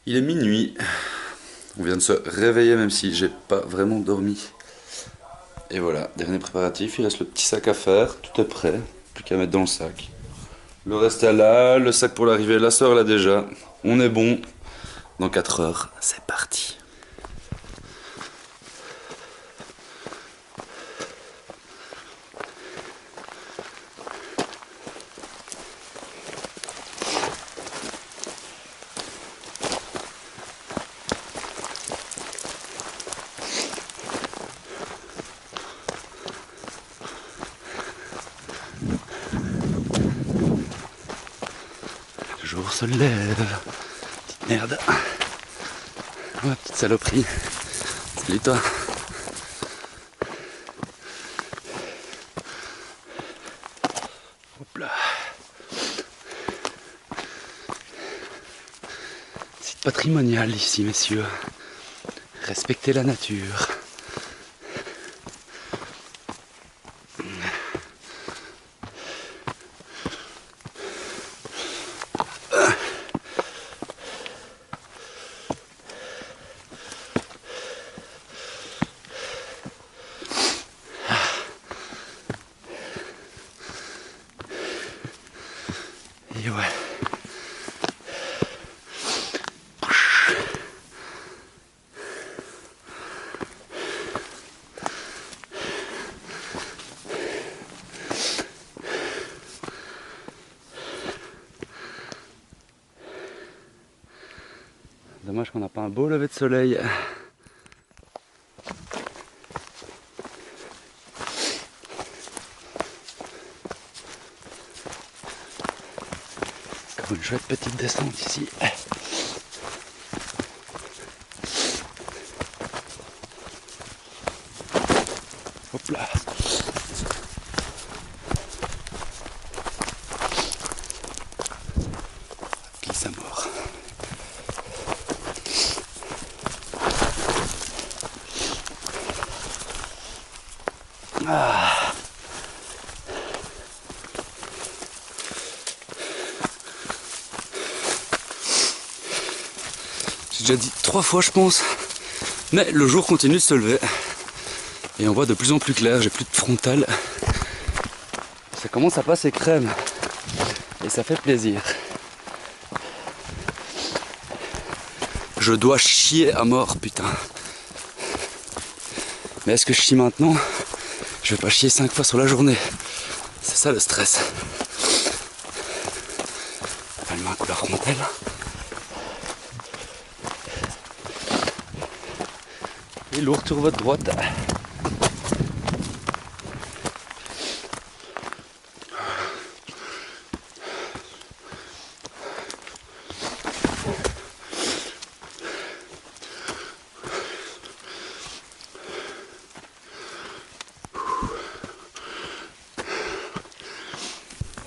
Il est minuit. On vient de se réveiller même si j'ai pas vraiment dormi. Et voilà, dernier préparatif, il reste le petit sac à faire, tout est prêt, plus qu'à mettre dans le sac. Le reste est là, le sac pour l'arrivée, la sœur l'a déjà. On est bon. Dans 4 heures, c'est parti. Le jour se lève. Petite merde. Ouais, petite saloperie. Salut toi. Hop là. Site patrimonial ici, messieurs. Respectez la nature. Et ouais. Dommage qu'on n'a pas un beau lever de soleil. Comme une chouette petite descente ici. Hop là. Glisse à mort. Ah. J'ai déjà dit 3 fois je pense, mais le jour continue de se lever et on voit de plus en plus clair, j'ai plus de frontal. Ça commence à passer crème et ça fait plaisir. Je dois chier à mort, putain. Mais est-ce que je chie maintenant? Je vais pas chier 5 fois sur la journée. C'est ça le stress. Elle met un coup la frontale. Et lourd sur votre droite.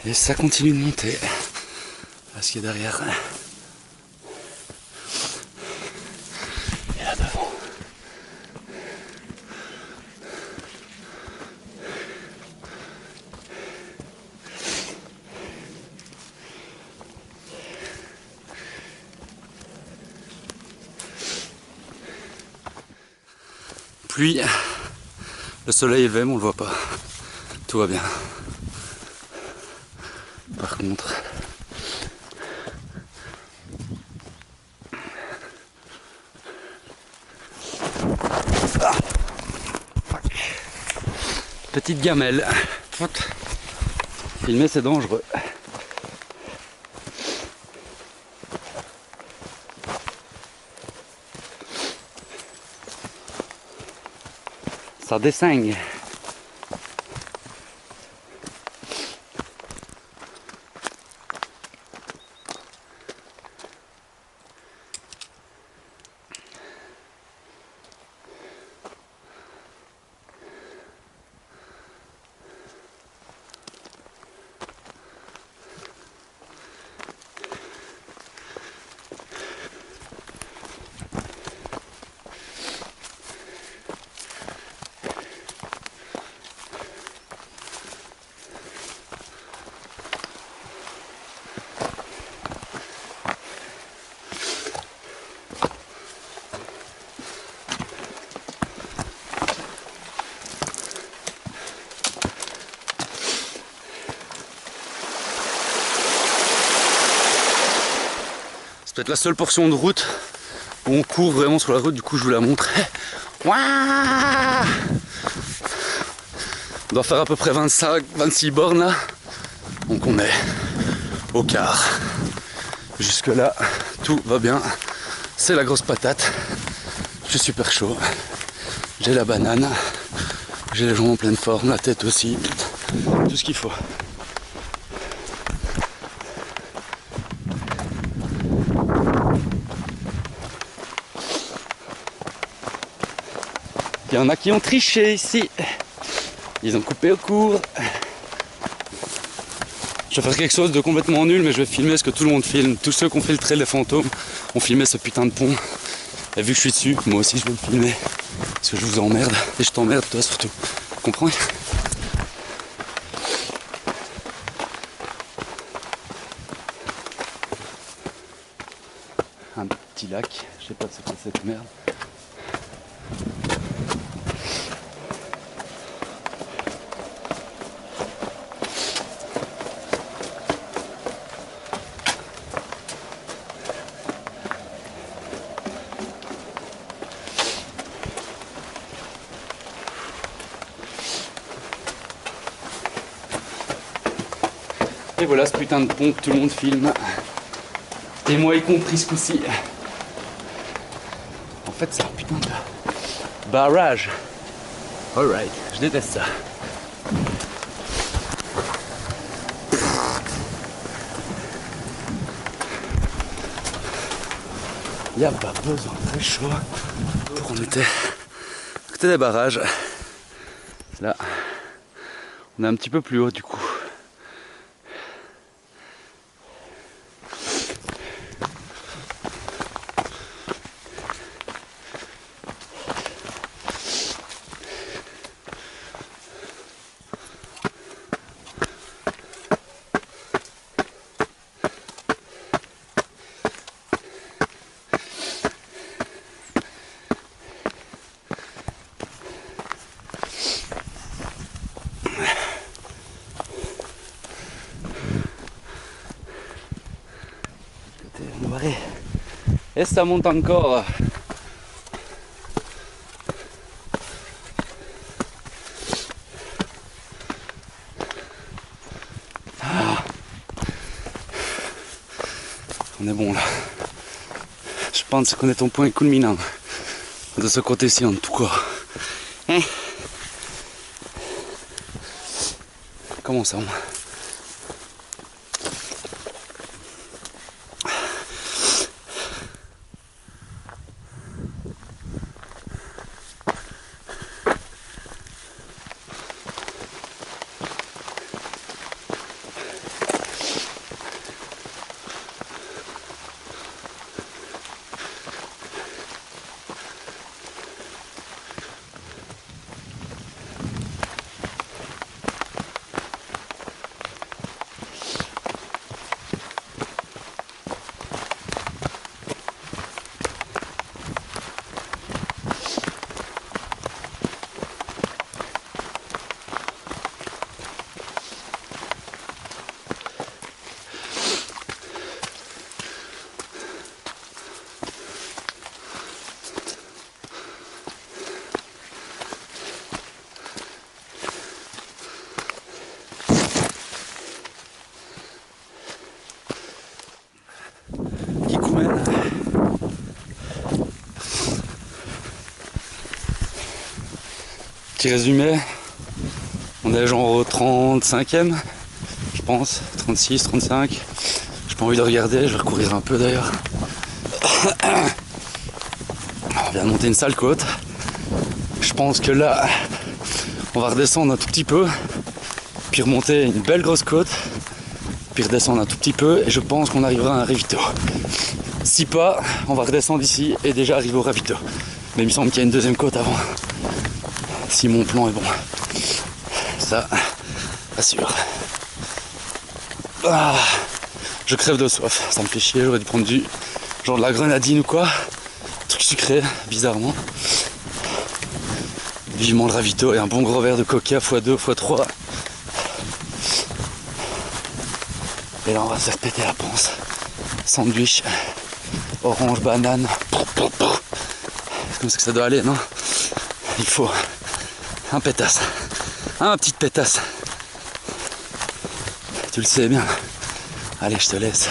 Et ça continue de monter. À ce qui est derrière. Et là devant. Pluie. Le soleil est levé, mais on le voit pas. Tout va bien. Par contre, petite gamelle. Filmer c'est dangereux. Ça dessaigne. C'est peut-être la seule portion de route où on court vraiment sur la route, du coup je vous la montre. Ouah, on doit faire à peu près 25-26 bornes là. Donc on est au quart. Jusque là, tout va bien. C'est la grosse patate. Je suis super chaud. J'ai la banane. J'ai les jambes en pleine forme, la tête aussi. Tout ce qu'il faut. Il y en a qui ont triché ici. Ils ont coupé au cours. Je vais faire quelque chose de complètement nul, mais je vais filmer ce que tout le monde filme. Tous ceux qui ont filtré les fantômes ont filmé ce putain de pont. Et vu que je suis dessus, moi aussi je vais le filmer. Parce que je vous emmerde. Et je t'emmerde toi surtout. Tu comprends? Un petit lac. Je sais pas c'est quoi cette merde. Et voilà ce putain de pont que tout le monde filme. Et moi y compris ce coup-ci. En fait c'est un putain de barrage. Alright, je déteste ça. Il n'y a pas besoin de très chaud pour monter à côté des barrages. Là, on est un petit peu plus haut du coup. Et ça monte encore. Ah. On est bon là. Je pense qu'on est ton point culminant. De ce côté-ci en tout cas. Hein? Comment ça? Petit résumé, on est genre au 35e, je pense, 36, 35. J'ai pas envie de regarder, je vais recourir un peu d'ailleurs. On vient de monter une sale côte. Je pense que là, on va redescendre un tout petit peu, puis remonter une belle grosse côte, puis redescendre un tout petit peu, et je pense qu'on arrivera à un ravito. Si pas, on va redescendre ici et déjà arriver au ravito. Mais il me semble qu'il y a une deuxième côte avant. Si mon plan est bon. Ça, assure. Ah, je crève de soif, ça me fait chier, j'aurais dû prendre du genre de la grenadine ou quoi. Truc sucré, bizarrement. Vivement le ravito et un bon gros verre de coca x2, x3. Et là on va se faire péter la panse. Sandwich Orange, banane. C'est comme ça que ça doit aller, non? Il faut un pétasse. Un petite pétasse. Tu le sais bien. Allez, je te laisse.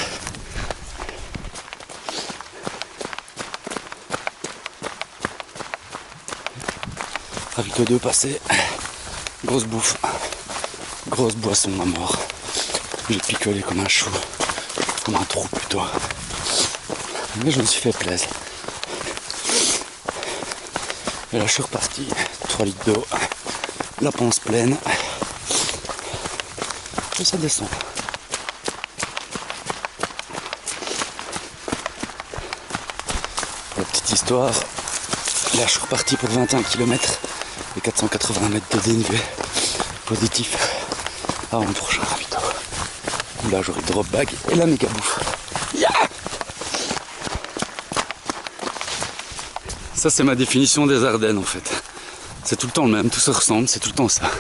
Ravi de passer. Grosse bouffe. Grosse boisson à mort. J'ai picolé comme un chou. Comme un trou plutôt. Mais je me suis fait plaisir. Et là je suis reparti. 3 litres d'eau. La panse pleine. Et ça descend. Pour la petite histoire, là je suis reparti pour 21 km et 480 mètres de dénivelé positif avant le prochain ravito. Là j'aurai drop bag et la méga bouffe. Yeah, ça c'est ma définition des Ardennes en fait. C'est tout le temps le même, tout se ressemble, c'est tout le temps ça.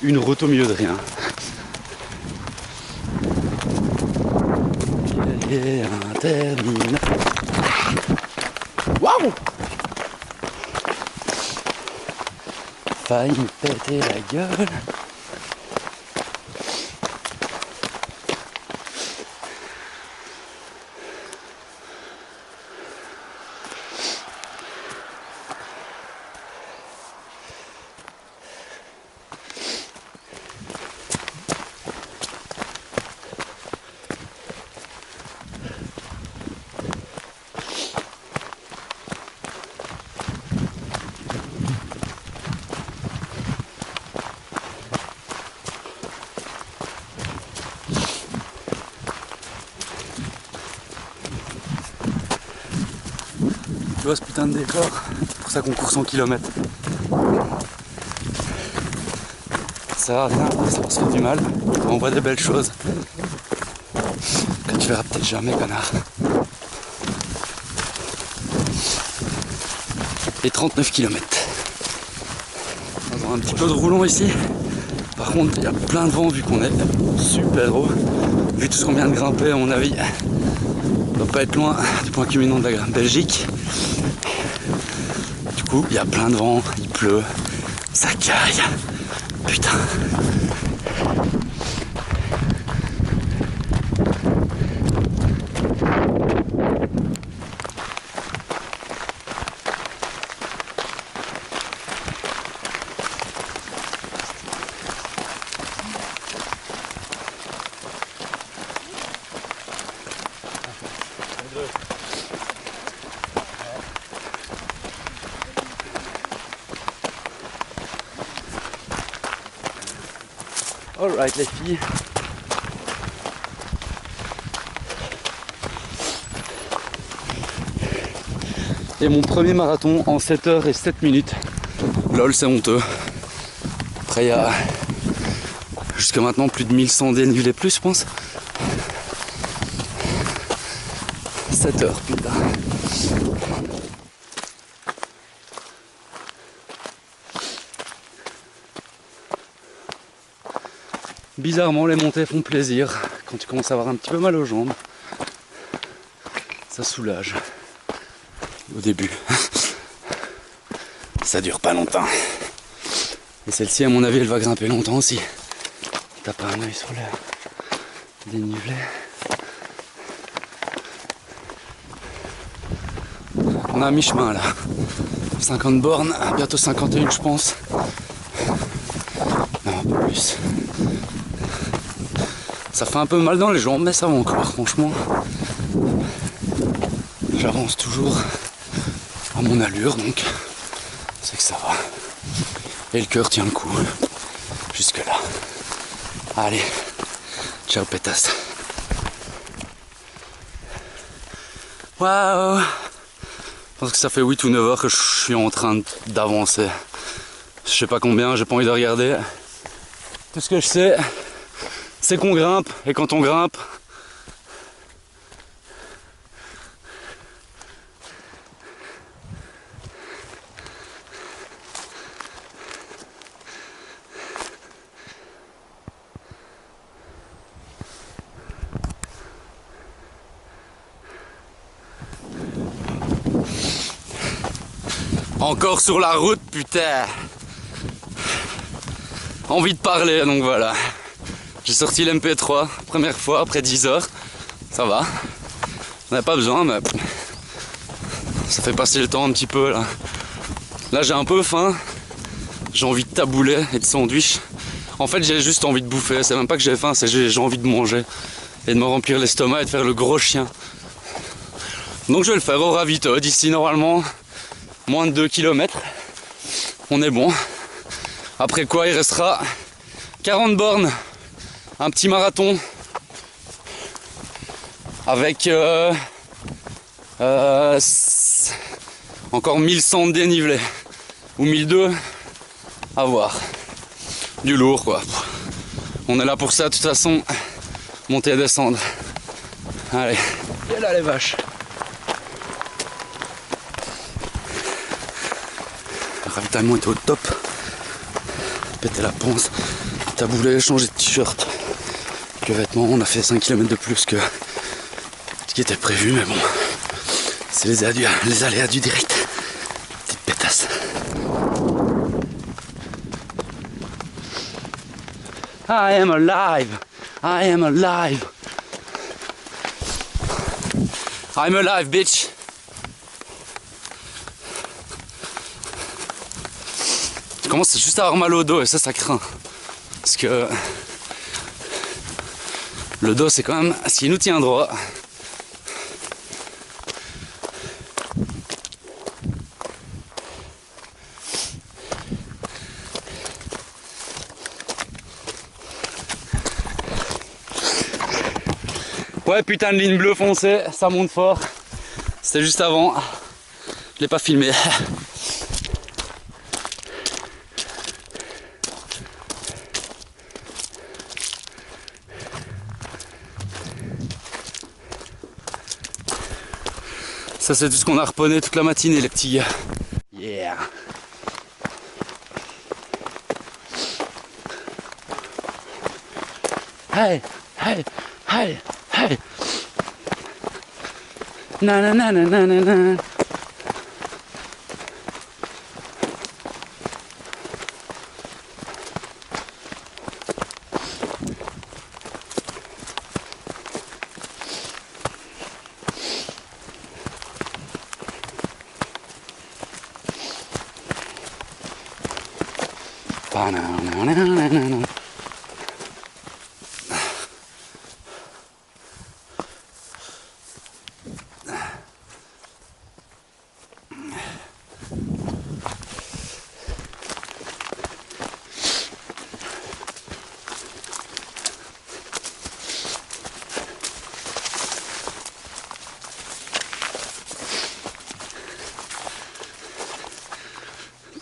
Une route au milieu de rien. Et interminable. Waouh! Failli me péter la gueule. Tu vois ce putain de décor, c'est pour ça qu'on court 100 km. Ça sert à rien, ça va se faire du mal, on voit des belles choses que tu verras peut-être jamais, connard. Et 39 km. On a un petit peu de roulant ici. Par contre, il y a plein de vent vu qu'on est super haut. Vu tout ce qu'on vient de grimper, à mon avis, on doit pas être loin du point culminant de la Belgique. Du coup, il y a plein de vent, il pleut, ça caille. Putain. Alright les filles. Et mon premier marathon en 7 h et 7 minutes. Lol, c'est honteux. Après il y a jusqu'à maintenant plus de 1100 dénivelés plus je pense. 7 h putain. Bizarrement, les montées font plaisir. Quand tu commences à avoir un petit peu mal aux jambes, ça soulage. Au début. Ça dure pas longtemps. Et celle-ci, à mon avis, elle va grimper longtemps aussi. T'as pas un œil sur le dénivelé. On est à mi-chemin là. 50 bornes, bientôt 51 je pense. Non, un peu plus. Ça fait un peu mal dans les jambes, mais ça va encore, franchement. J'avance toujours à mon allure, donc c'est que ça va. Et le cœur tient le coup. Jusque là. Allez, ciao pétasse. Waouh! Je pense que ça fait 8 ou 9 heures que je suis en train d'avancer. Je sais pas combien, j'ai pas envie de regarder. Tout ce que je sais, c'est qu'on grimpe, et quand on grimpe, Encore sur la route, putain. Envie de parler, donc voilà. J'ai sorti l'MP3, première fois, après 10 heures. Ça va. On n'a pas besoin, mais ça fait passer le temps un petit peu là. Là j'ai un peu faim. J'ai envie de taboulet et de sandwich. En fait j'ai juste envie de bouffer. C'est même pas que j'ai faim, c'est que j'ai envie de manger. Et de me remplir l'estomac et de faire le gros chien. Donc je vais le faire au ravito. D'ici normalement moins de 2 km. On est bon. Après quoi il restera 40 bornes. Un petit marathon. Avec encore 1100 de dénivelé. Ou 1200 à voir. Du lourd quoi. On est là pour ça de toute façon. Monter et descendre. Allez. Et là les vaches. Le ravitaillement était au top. Péter la panse. Taboulet, changer de t-shirt. Que vêtements, on a fait 5 km de plus que ce qui était prévu, mais bon. C'est les aléas du direct. Petite pétasse. I am alive. I am alive. I'm alive, bitch. Je commence juste à avoir mal au dos et ça craint. Parce que le dos, c'est quand même ce qui nous tient droit. Ouais, putain de ligne bleue foncée, ça monte fort. C'était juste avant. Je l'ai pas filmé. Ça c'est tout ce qu'on a reponné toute la matinée les petits gars. Yeah. Hey, hey, hey, hey. Na na na na na na na.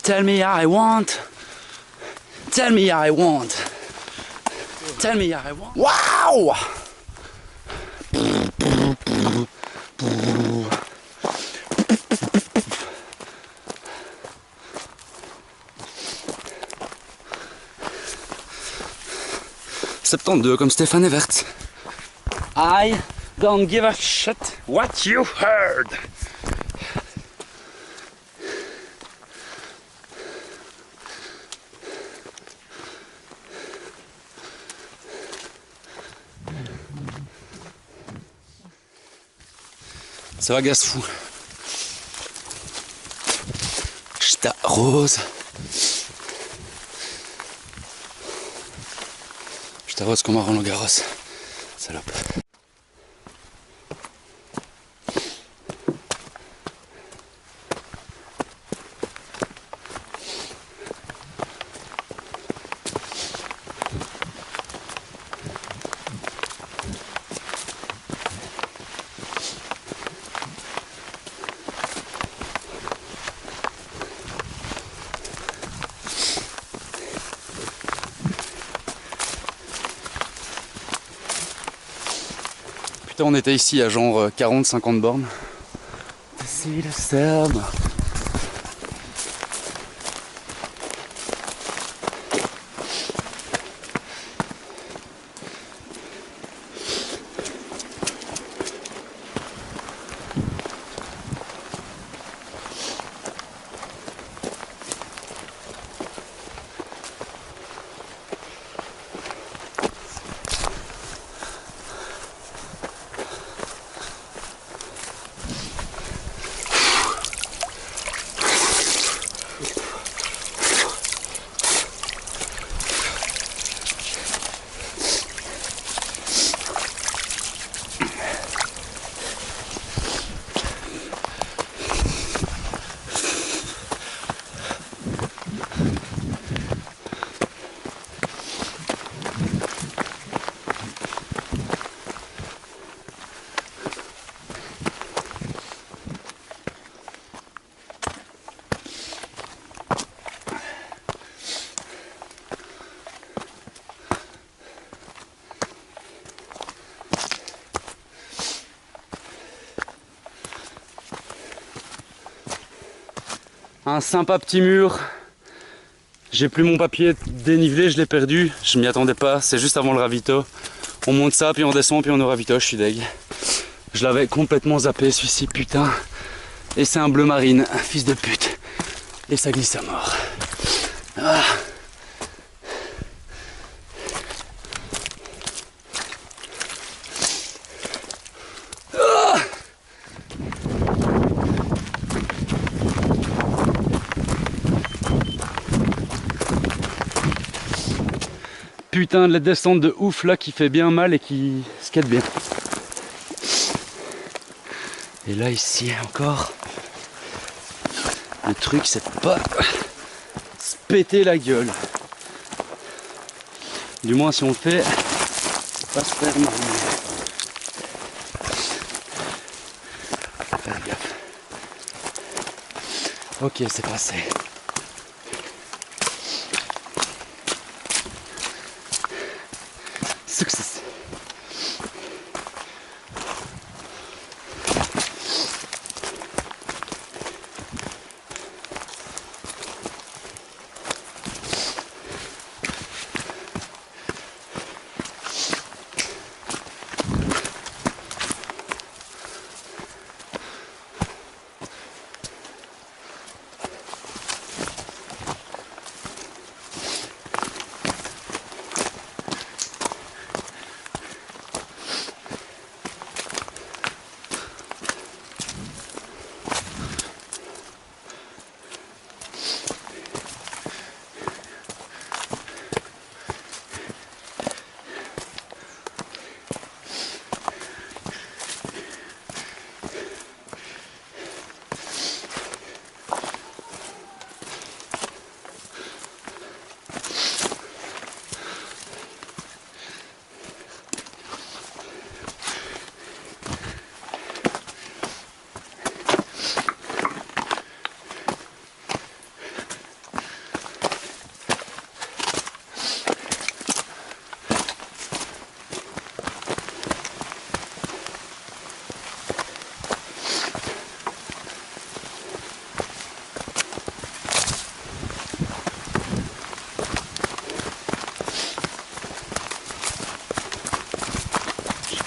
Tell me I want. Tell me I want. Tell me I want. Wow! Septante-deux comme Stéphane Evert. I don't give a shit what you heard. Ça va, gaz fou. Je t'arrose. Je t'arrose comme un Roland Garros. Salope. On était ici à genre 40-50 bornes. C'est le Serbe. Un sympa petit mur. J'ai plus mon papier dénivelé, je l'ai perdu. Je m'y attendais pas, c'est juste avant le ravito. On monte ça, puis on descend, puis on au ravito, je suis deg. Je l'avais complètement zappé celui-ci, putain. Et c'est un bleu marine, un fils de pute. Et ça glisse à mort. Ah. Putain de la descente de ouf là qui fait bien mal et qui skate bien. Et là ici encore, le truc c'est de pas se péter la gueule. Du moins si on le fait, c'est pas se faire mal. Faire gaffe. Ok, c'est passé. Success.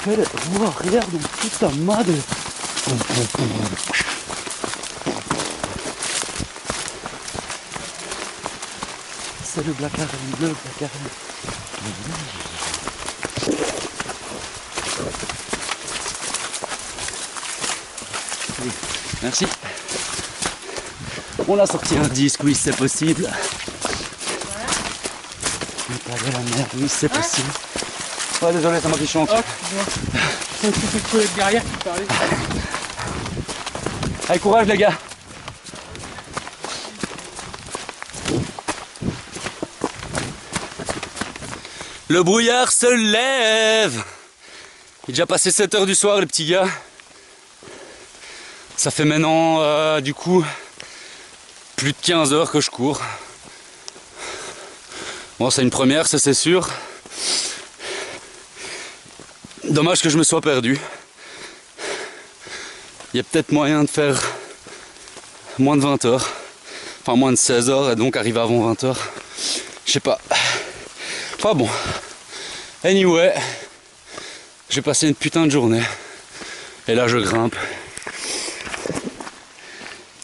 Wow, regarde toute sa madre. C'est le Black Arène, le Black Arène. Merci. On a sorti un disque, oui c'est possible. Pas de la merde, oui c'est possible. Ouais, désolé, ça m'a fait chiant. Oh, c'est le collègue derrière qui parlait. Allez, courage les gars. Le brouillard se lève. Il est déjà passé 7 h du soir les petits gars. Ça fait maintenant du coup plus de 15 heures que je cours. Bon, c'est une première, ça c'est sûr. Dommage que je me sois perdu. Il y a peut-être moyen de faire moins de 20 heures. Enfin moins de 16 heures et donc arriver avant 20 heures. Je sais pas. Enfin bon. Anyway. J'ai passé une putain de journée. Et là je grimpe.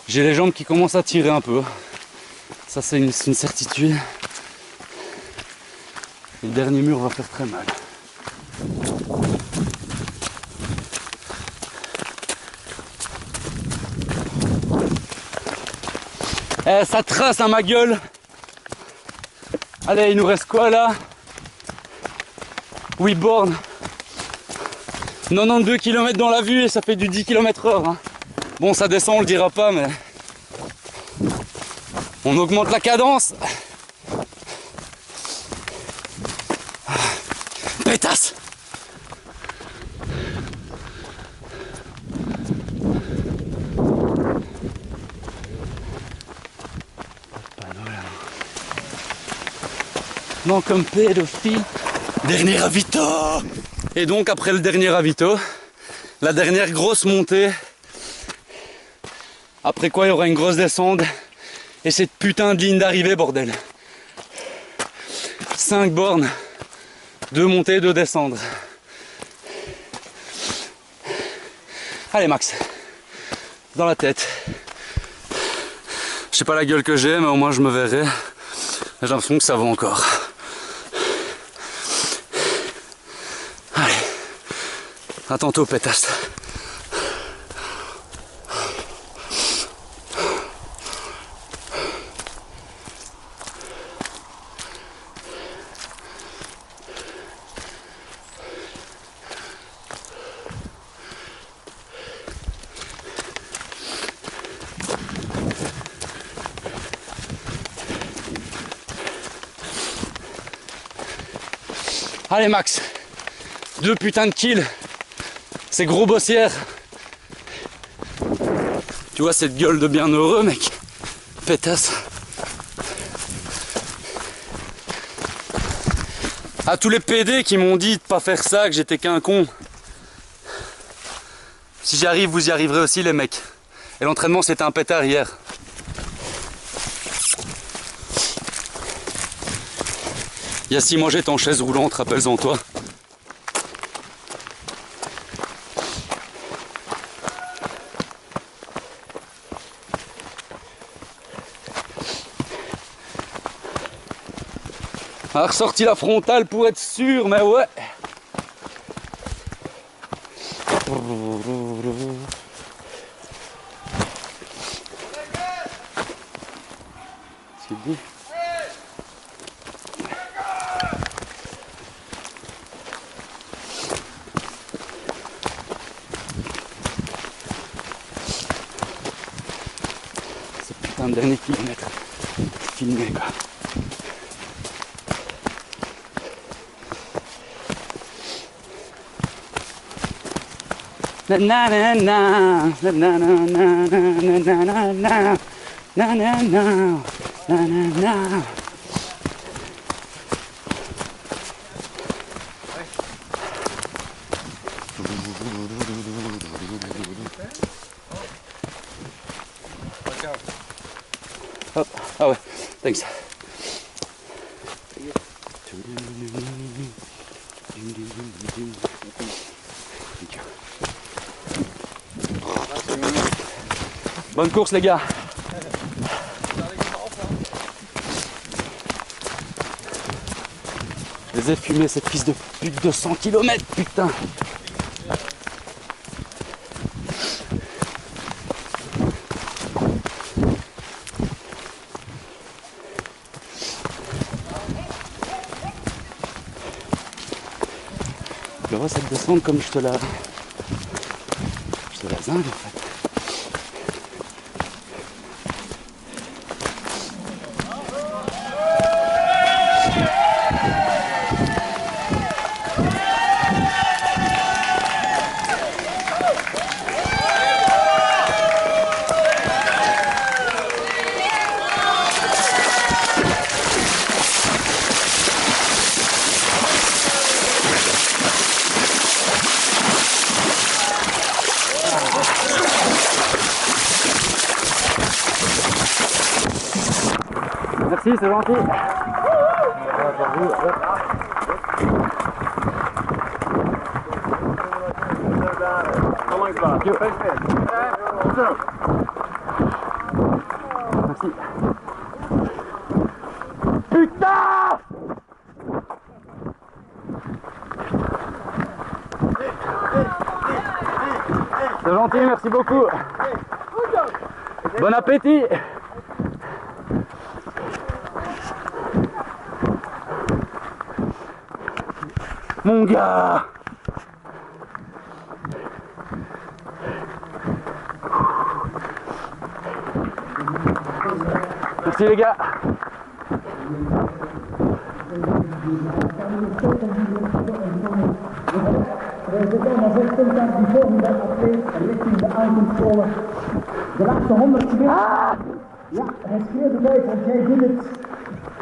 J'ai les jambes qui commencent à tirer un peu. Ça c'est une certitude. Le dernier mur va faire très mal. Eh, ça trace à ma gueule. Allez, il nous reste quoi là? 8 bornes. 92 km dans la vue et ça fait du 10 km/h. Hein. Bon, ça descend, on le dira pas, mais on augmente la cadence. Pétasse! Non, comme pédophile. Dernier ravito. Et donc après le dernier ravito, la dernière grosse montée. Après quoi il y aura une grosse descente Et cette putain de ligne d'arrivée, bordel. 5 bornes, 2 montées, 2 descendre. Allez Max, dans la tête. Je sais pas la gueule que j'ai, mais au moins je me verrai. J'ai l'impression que ça va encore. Allez, à tantôt pétasse. Allez Max, 2 putains de kills, c'est gros bossière. Tu vois cette gueule de bienheureux mec, pétasse. À tous les PD qui m'ont dit de pas faire ça, que j'étais qu'un con. Si j'y arrive, vous y arriverez aussi les mecs. Et l'entraînement c'était un pétard hier. Yassi, moi j'étais en chaise roulante, rappelle-en toi. On a ressorti la frontale pour être sûr, mais ouais. C'est dit. Un dernier kilomètre filmé quoi. Na na na na na na na na na na na na na na. Hop, ah ouais, thanks. Bonne course les gars. Je les ai fumés ces fils de pute de 100 km, putain. Tu vois cette descente comme je te la zingue en fait. Merci, c'est gentil. Merci. Putain! C'est gentil, merci beaucoup. Bon appétit. Mon gars! Merci les gars! De laatste 100 kilometer. Ja, hij schreeuwde bij, want jij doet het.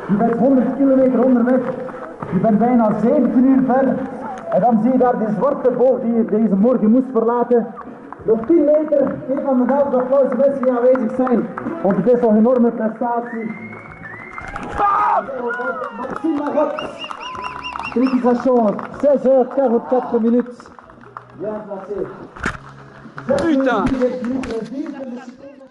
Je bent 100 kilometer onderweg. Je bent bijna 17 uur ver. En dan zie je daar die zwarte boog die je deze morgen moest verlaten. Nog 10 meter, geef van mijn helft applaus de mensen die aanwezig zijn. Want het is nog een enorme prestatie. Maxime Magot, Critisation, 16 heures 44 minutes. Bien placé. Putain! 24 minuten, 24 seconden.